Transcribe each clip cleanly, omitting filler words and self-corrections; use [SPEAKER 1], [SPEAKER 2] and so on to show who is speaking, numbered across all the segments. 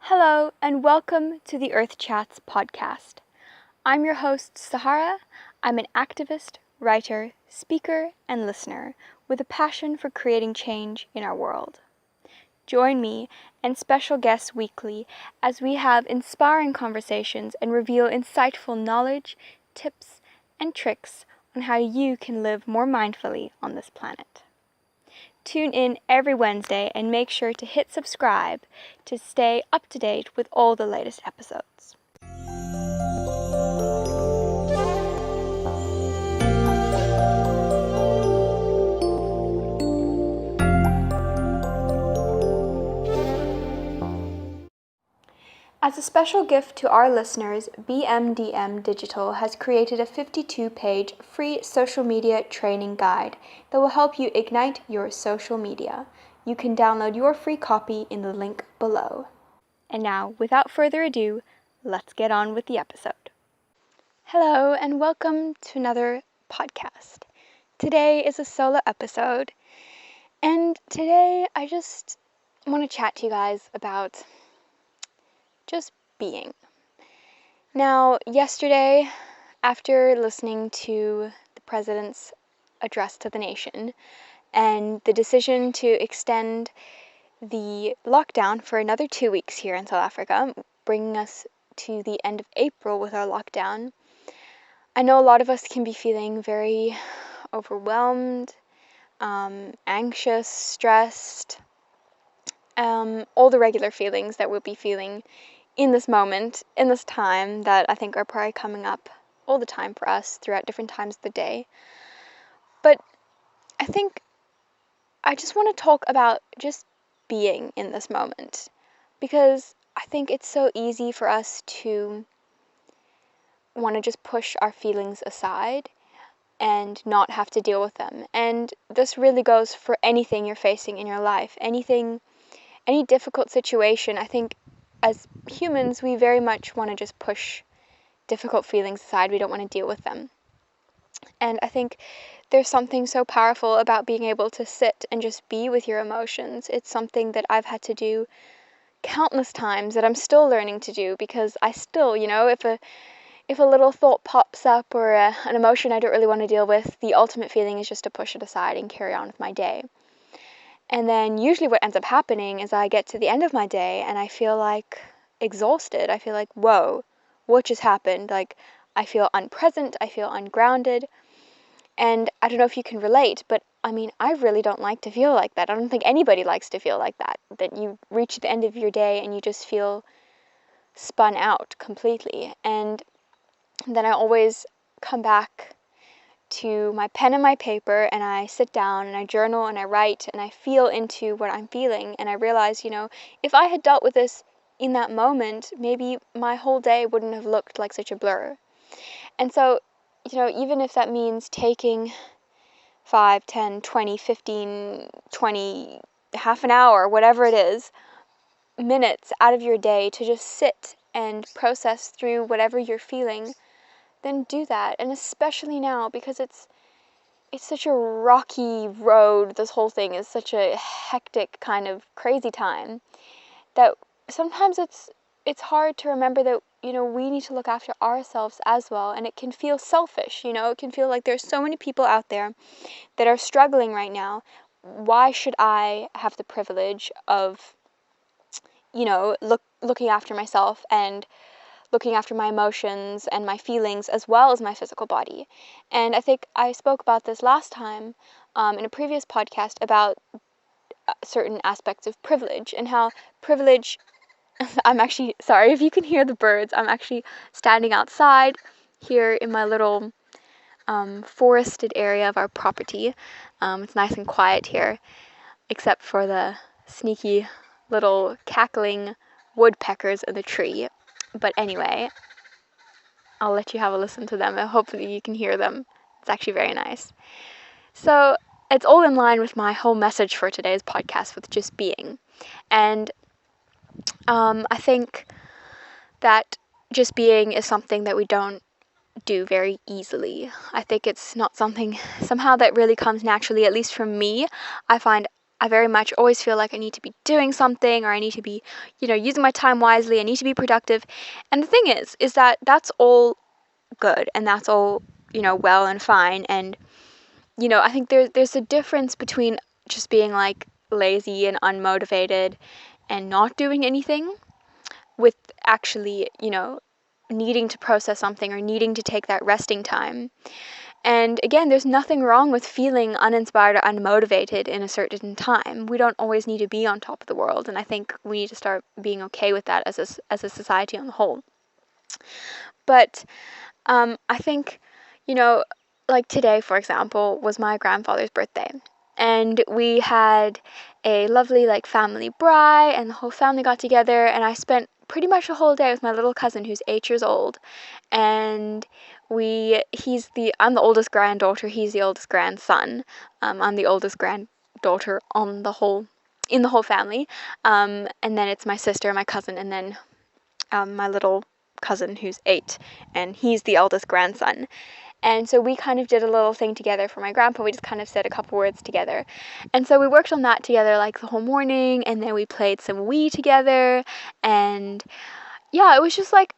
[SPEAKER 1] Hello, and welcome to the Earth Chats podcast. I'm your host, Sahara. I'm an activist, writer, speaker, and listener with a passion for creating change in our world. Join me and special guests weekly as we have inspiring conversations and reveal insightful knowledge, tips, and tricks on how you can live more mindfully on this planet. Tune in every Wednesday and make sure to hit subscribe to stay up to date with all the latest episodes. As a special gift to our listeners, BMDM Digital has created a 52-page free social media training guide that will help you ignite your social media. You can download your free copy in the link below. And now, without further ado, let's get on with the episode. Hello, and welcome to another podcast. Today is a solo episode, and today I just want to chat to you guys about just being. Now, yesterday, after listening to the President's address to the nation and the decision to extend the lockdown for another 2 weeks here in South Africa, bringing us to the end of April with our lockdown, I know a lot of us can be feeling very overwhelmed, anxious, stressed, all the regular feelings that we'll be feeling in this moment, in this time, that I think are probably coming up all the time for us throughout different times of the day. But I think I just want to talk about just being in this moment, because I think it's so easy for us to want to just push our feelings aside and not have to deal with them. And this really goes for anything you're facing in your life, any difficult situation. I think as humans, we very much want to just push difficult feelings aside. We don't want to deal with them. And I think there's something so powerful about being able to sit and just be with your emotions. It's something that I've had to do countless times, that I'm still learning to do, because I still, if a little thought pops up or an emotion I don't really want to deal with, the ultimate feeling is just to push it aside and carry on with my day. And then usually what ends up happening is I get to the end of my day and I feel like exhausted. I feel like, whoa, what just happened? Like, I feel unpresent, I feel ungrounded. And I don't know if you can relate, but I mean, I really don't like to feel like that. I don't think anybody likes to feel like that you reach the end of your day and you just feel spun out completely. And then I always come back to my pen and my paper, and I sit down and I journal and I write and I feel into what I'm feeling, and I realize, if I had dealt with this in that moment, maybe my whole day wouldn't have looked like such a blur. And so, even if that means taking 5, 10, 20, 15, 20, half an hour, whatever it is, minutes out of your day to just sit and process through whatever you're feeling, then do that. And especially now, because it's such a rocky road, this whole thing is such a hectic kind of crazy time, that sometimes it's hard to remember that, we need to look after ourselves as well. And it can feel selfish, it can feel like there's so many people out there that are struggling right now. Why should I have the privilege of, looking after myself and looking after my emotions and my feelings as well as my physical body? And I think I spoke about this last time in a previous podcast about certain aspects of privilege, and how privilege, I'm actually, sorry if you can hear the birds, I'm actually standing outside here in my little forested area of our property. It's nice and quiet here, except for the sneaky little cackling woodpeckers in the tree. But anyway, I'll let you have a listen to them, and hopefully you can hear them. It's actually very nice. So it's all in line with my whole message for today's podcast, with just being. And I think that just being is something that we don't do very easily. I think it's not something somehow that really comes naturally, at least for me. I find I very much always feel like I need to be doing something, or I need to be, using my time wisely. I need to be productive. And the thing is that that's all good, and that's all, well and fine. And, I think there's a difference between just being like lazy and unmotivated and not doing anything, with actually, needing to process something or needing to take that resting time. And again, there's nothing wrong with feeling uninspired or unmotivated in a certain time. We don't always need to be on top of the world, and I think we need to start being okay with that as a society on the whole. But I think, like today, for example, was my grandfather's birthday. And we had a lovely I'm braai, and the whole family got together, and I spent pretty much the whole day with my little cousin who's 8 years old. And I'm the oldest granddaughter, he's the oldest grandson. I'm the oldest granddaughter in the whole family. And then it's my sister, my cousin, and then my little cousin who's 8, and he's the eldest grandson. And so we kind of did a little thing together for my grandpa. We just kind of said a couple words together. And so we worked on that together like the whole morning, and then we played some Wii together. And yeah, it was just like,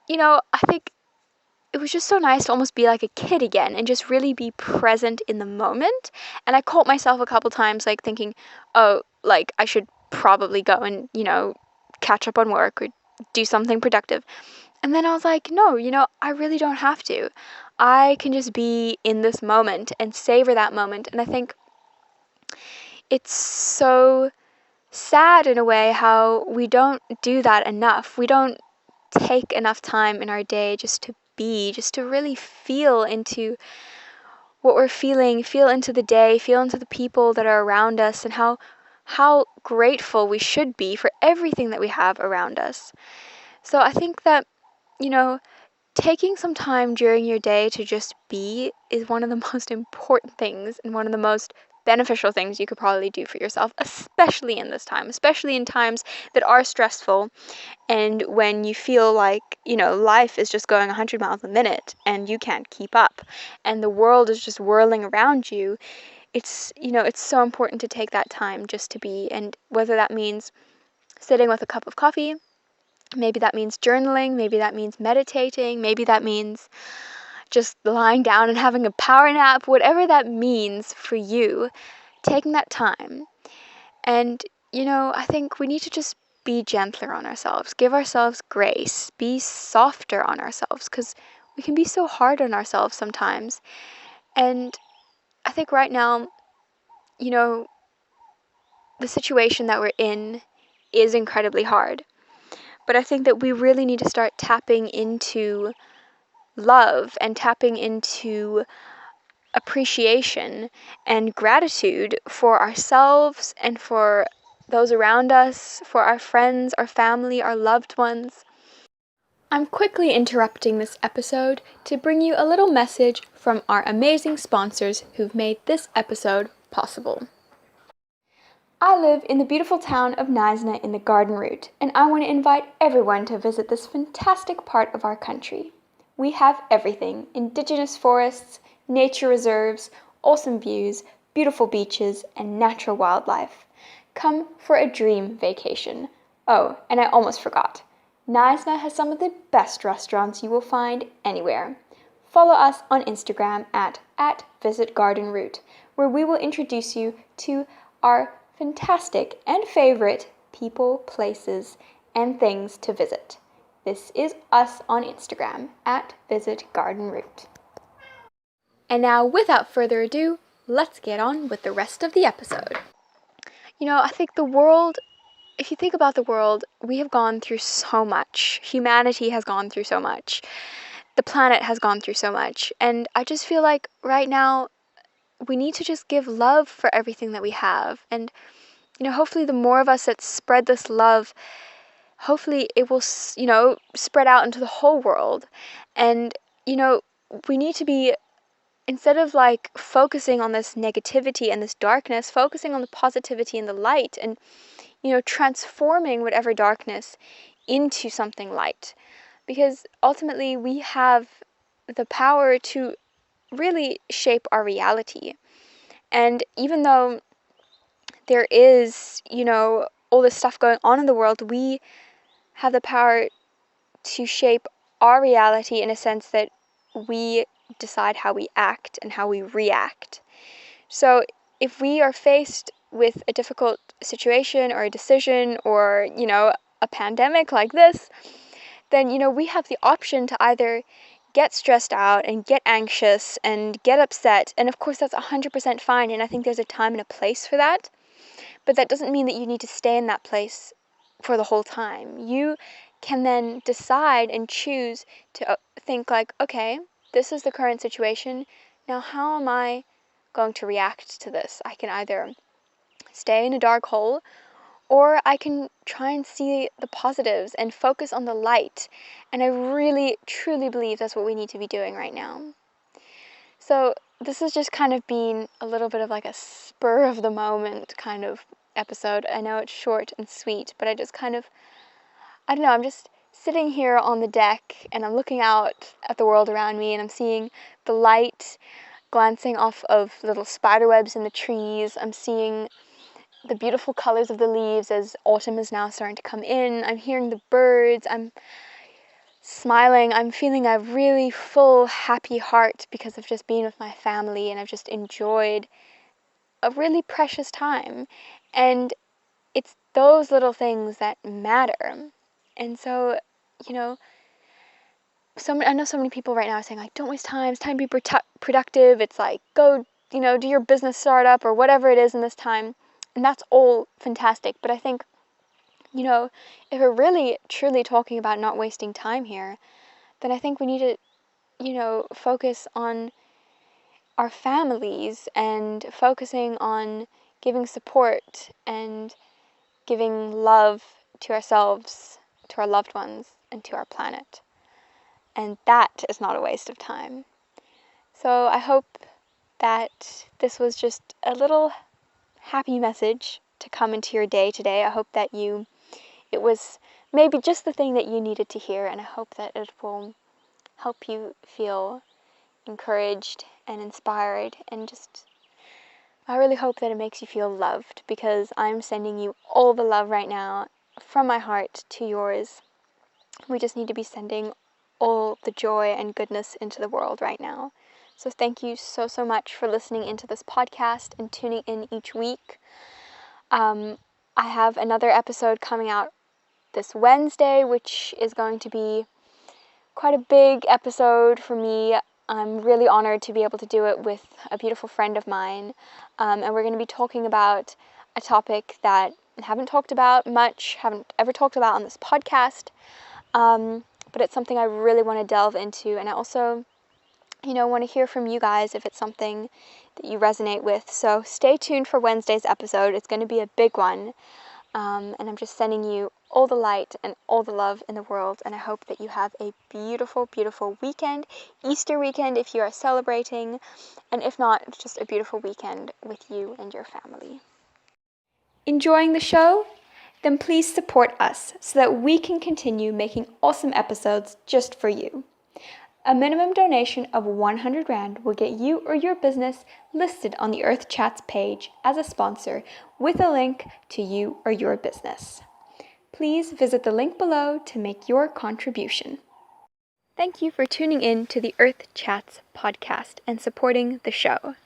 [SPEAKER 1] I think it was just so nice to almost be like a kid again and just really be present in the moment. And I caught myself a couple times like thinking, oh, like I should probably go and, catch up on work or do something productive. And then I was like, no, I really don't have to. I can just be in this moment and savor that moment. And I think it's so sad in a way how we don't do that enough. We don't take enough time in our day just to be, just to really feel into what we're feeling, feel into the day, feel into the people that are around us, and how grateful we should be for everything that we have around us. So I think that, taking some time during your day to just be is one of the most important things and one of the most beneficial things you could probably do for yourself, especially in this time, especially in times that are stressful, and when you feel like, life is just going 100 miles a minute and you can't keep up and the world is just whirling around you. It's, it's so important to take that time just to be, and whether that means sitting with a cup of coffee, maybe that means journaling, maybe that means meditating, maybe that means just lying down and having a power nap, whatever that means for you, taking that time. And, I think we need to just be gentler on ourselves, give ourselves grace, be softer on ourselves, because we can be so hard on ourselves sometimes. And I think right now, the situation that we're in is incredibly hard. But I think that we really need to start tapping into love and tapping into appreciation and gratitude for ourselves and for those around us, for our friends, our family, our loved ones. I'm quickly interrupting this episode to bring you a little message from our amazing sponsors who've made this episode possible. I live in the beautiful town of Naisna in the Garden Route, and I want to invite everyone to visit this fantastic part of our country. We have everything: indigenous forests, nature reserves, awesome views, beautiful beaches, and natural wildlife. Come for a dream vacation. Oh, and I almost forgot. Naisna has some of the best restaurants you will find anywhere. Follow us on Instagram at visitgardenroute, where we will introduce you to our fantastic and favorite people, places, and things to visit. This is us on Instagram at visitgardenroute. And now, without further ado, let's get on with the rest of the episode. I think if you think about the world, we have gone through so much. Humanity has gone through so much. The planet has gone through so much. And I just feel like right now, we need to just give love for everything that we have. And, hopefully the more of us that spread this love, hopefully it will, spread out into the whole world. And, we need to be, instead of focusing on this negativity and this darkness, focusing on the positivity and the light, and, transforming whatever darkness into something light. Because ultimately we have the power to really shape our reality. And even though there is, all this stuff going on in the world, we have the power to shape our reality in a sense that we decide how we act and how we react. So if we are faced with a difficult situation or a decision or, a pandemic like this, then, we have the option to either get stressed out and get anxious and get upset. And of course, that's 100% fine. And I think there's a time and a place for that. But that doesn't mean that you need to stay in that place for the whole time. You can then decide and choose to think like, okay, this is the current situation. Now, how am I going to react to this? I can either stay in a dark hole, or I can try and see the positives and focus on the light. And I really, truly believe that's what we need to be doing right now. So this has just kind of been a little bit of like a spur of the moment kind of episode. I know it's short and sweet, but I just kind of, I don't know, I'm just sitting here on the deck and I'm looking out at the world around me and I'm seeing the light glancing off of little spider webs in the trees. I'm seeing the beautiful colors of the leaves as autumn is now starting to come in. I'm hearing the birds. I'm smiling. I'm feeling a really full, happy heart because I've just been with my family and I've just enjoyed a really precious time. And it's those little things that matter. And so, I know so many people right now are saying like, don't waste time. It's time to be productive. It's like, go, do your business startup or whatever it is in this time. And that's all fantastic. But I think, if we're really, truly talking about not wasting time here, then I think we need to, focus on our families and focusing on giving support and giving love to ourselves, to our loved ones, and to our planet. And that is not a waste of time. So I hope that this was just a little happy message to come into your day today. I hope that it was maybe just the thing that you needed to hear, and I hope that it will help you feel encouraged and inspired, and just, I really hope that it makes you feel loved, because I'm sending you all the love right now from my heart to yours. We just need to be sending all the joy and goodness into the world right now. So thank you so, so much for listening into this podcast and tuning in each week. I have another episode coming out this Wednesday, which is going to be quite a big episode for me. I'm really honored to be able to do it with a beautiful friend of mine. And we're going to be talking about a topic that I haven't talked about much, haven't ever talked about on this podcast. But it's something I really want to delve into. And I also, want to hear from you guys if it's something that you resonate with. So stay tuned for Wednesday's episode. It's going to be a big one. And I'm just sending you all the light and all the love in the world. And I hope that you have a beautiful, beautiful weekend. Easter weekend if you are celebrating. And if not, it's just a beautiful weekend with you and your family. Enjoying the show? Then please support us so that we can continue making awesome episodes just for you. A minimum donation of 100 Rand will get you or your business listed on the Earth Chats page as a sponsor with a link to you or your business. Please visit the link below to make your contribution. Thank you for tuning in to the Earth Chats podcast and supporting the show.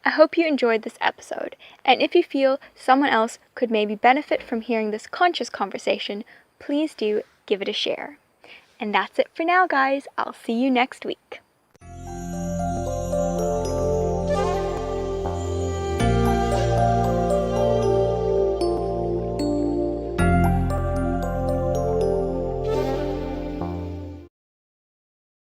[SPEAKER 1] I hope you enjoyed this episode, and if you feel someone else could maybe benefit from hearing this conscious conversation, please do give it a share. And that's it for now, guys. I'll see you next week.